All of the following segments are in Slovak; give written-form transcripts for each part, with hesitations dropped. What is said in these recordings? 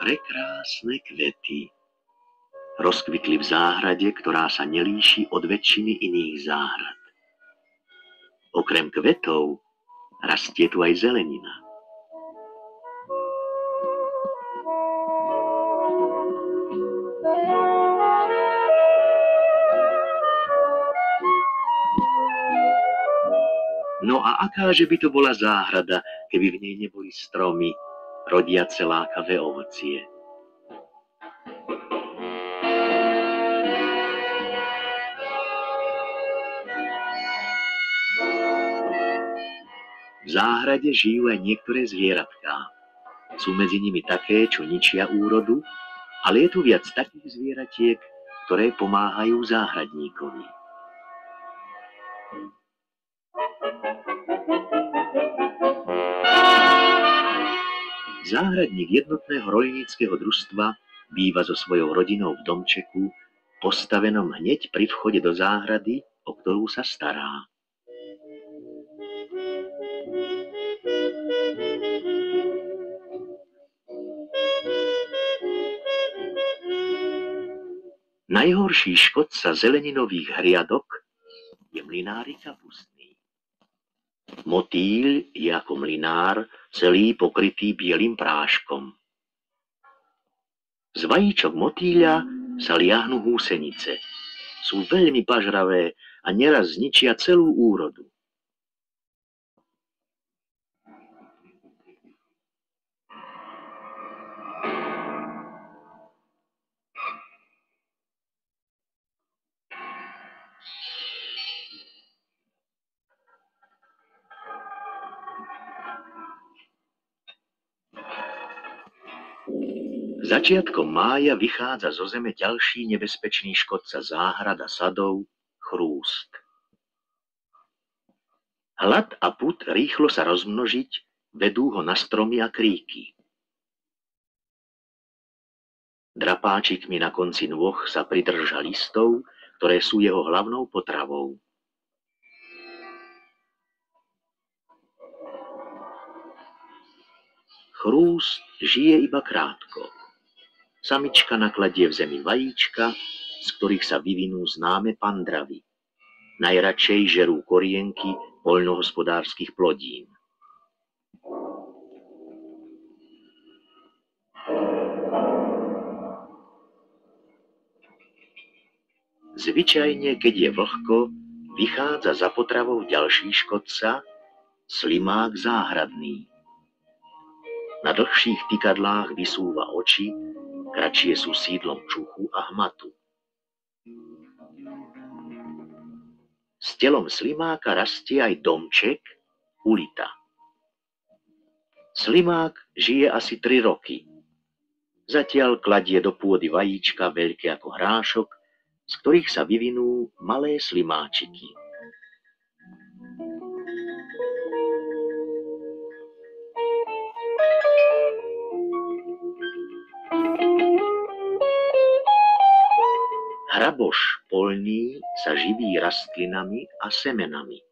Prekrásne kvety rozkvitli v záhrade, ktorá sa nelíši od väčšiny iných záhrad. Okrem kvetov rastie tu aj zelenina. No a akáže by to bola záhrada, keby v nej neboli stromy, rodiace lákavé ovocie? V záhrade žijú aj niektoré zvieratká. Sú medzi nimi také, čo ničia úrodu, ale je tu viac takých zvieratiek, ktoré pomáhajú záhradníkovi. Záhradník jednotného roľníckeho družstva býva so svojou rodinou v domčeku, postavenom hneď pri vchode do záhrady, o ktorú sa stará. Najhorší škodca zeleninových hriadok je mlynári kapustný. Motýľ je ako mlynár, celý pokrytý bielým práškom. Z vajíčok motýľa sa liahnu húsenice. Sú veľmi pažravé a neraz zničia celú úrodu. Začiatkom mája vychádza zo zeme ďalší nebezpečný škodca záhrad a sadov, chrúst. Hlad a pud rýchlo sa rozmnožiť vedú ho na stromy a kríky. Drapáčikmi na konci nôh sa pridrža listov, ktoré sú jeho hlavnou potravou. Chrúst žije iba krátko. Samička nakladie v zemi vajíčka, z ktorých sa vyvinú známe pandravy. Najradšej žerú korienky poľnohospodárskych plodín. Zvyčajne, keď je vlhko, vychádza za potravou ďalší škodca, slimák záhradný. Na dlhších tykadlách vysúva oči, kratšie sú sídlom čuchu a hmatu. S telom slimáka rastie aj domček, ulita. Slimák žije asi 3 roky. Zatiaľ kladie do pôdy vajíčka veľké ako hrášok, z ktorých sa vyvinú malé slimáčiky. Hraboš poľný sa živí rastlinami a semenami.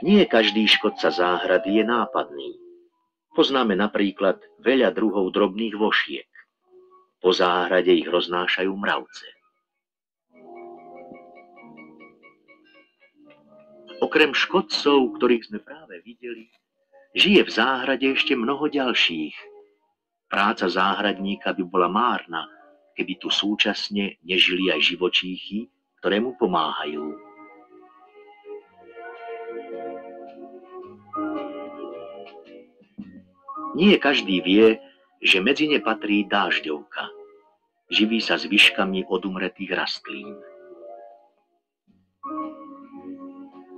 Nie každý škodca záhrady je nápadný. Poznáme napríklad veľa druhov drobných vošiek. Po záhrade ich roznášajú mravce. Okrem škodcov, ktorých sme práve videli, žije v záhrade ešte mnoho ďalších. Práca záhradníka by bola márna, keby tu súčasne nežili aj živočíchy, ktoré mu pomáhajú. Nie každý vie, že medzi ne patrí dážďovka. Živí sa zvyškami odumretých rastlín.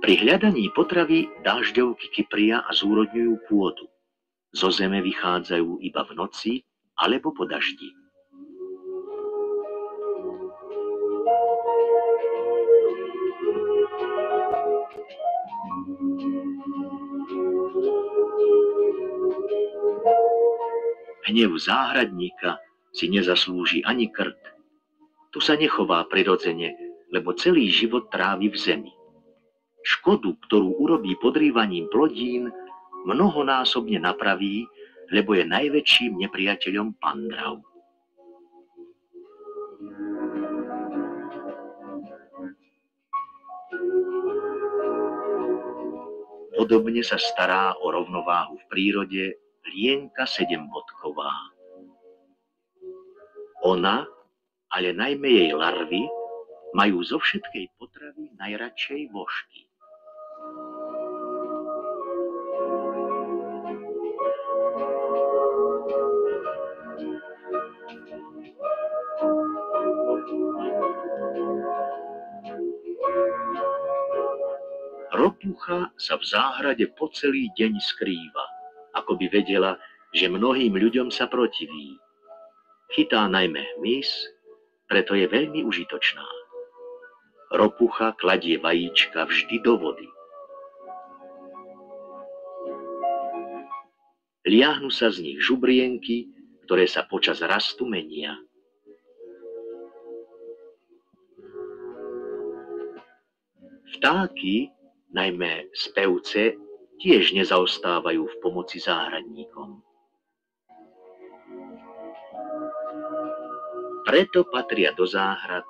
Pri hľadaní potravy dážďovky kypria a zúrodňujú pôdu. Zo zeme vychádzajú iba v noci alebo po daždi. Hnev záhradníka si nezaslúži ani krt. Tu sa nechová prirodzene, lebo celý život trávi v zemi. Škodu, ktorú urobí podrývaním plodín, mnohonásobne napraví, lebo je najväčším nepriateľom pandrav. Podobne sa stará o rovnováhu v prírode lienka sedembodková. Ona, ale najmä jej larvy, majú zo všetkej potravy najradšej vožky. Ropucha sa v záhrade po celý deň skrýva, ako by vedela, že mnohým ľuďom sa protiví. Chytá najmä hmyz, preto je veľmi užitočná. Ropucha kladie vajíčka vždy do vody. Liahnu sa z nich žubrienky, ktoré sa počas rastu menia. Vtáky, najmä spevce, tiež nezaostávajú v pomoci záhradníkom. Preto patria do záhrad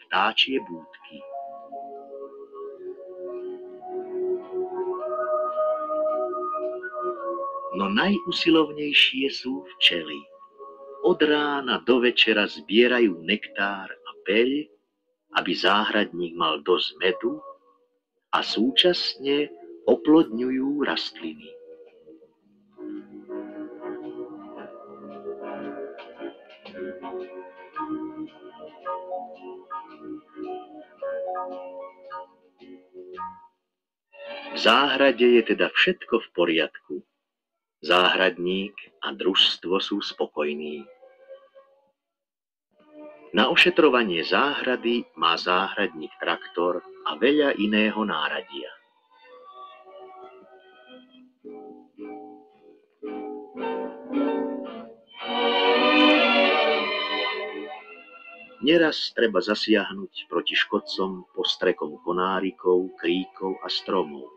vtáčie búdky. No najusilovnejšie sú včely. Od rána do večera zbierajú nektár a peľ, aby záhradník mal dosť medu, a súčasne oplodňujú rastliny. V záhrade je teda všetko v poriadku. Záhradník a družstvo sú spokojní. Na ošetrovanie záhrady má záhradník traktor a veľa iného náradia. Neraz treba zasiahnuť proti škodcom postrekom konárikov, kríkov a stromov.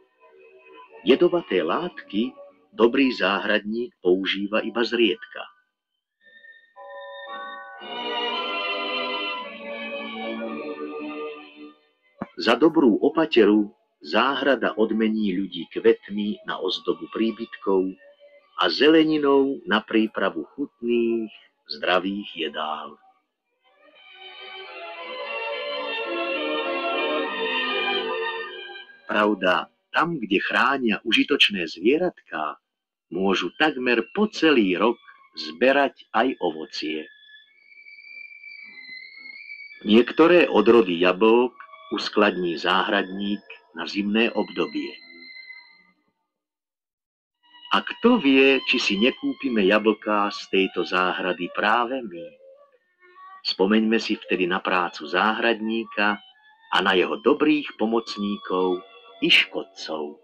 Jedovaté látky dobrý záhradník používa iba zriedka. Za dobrú opateru záhrada odmení ľudí kvetmi na ozdobu príbytkov a zeleninou na prípravu chutných, zdravých jedál. Pravda, tam, kde chránia užitočné zvieratká, môžu takmer po celý rok zberať aj ovocie. Niektoré odrody jablok uskladní záhradník na zimné obdobie. A kto vie, či si nekúpime jablká z tejto záhrady práve my? Spomeňme si vtedy na prácu záhradníka a na jeho dobrých pomocníkov i škodcov.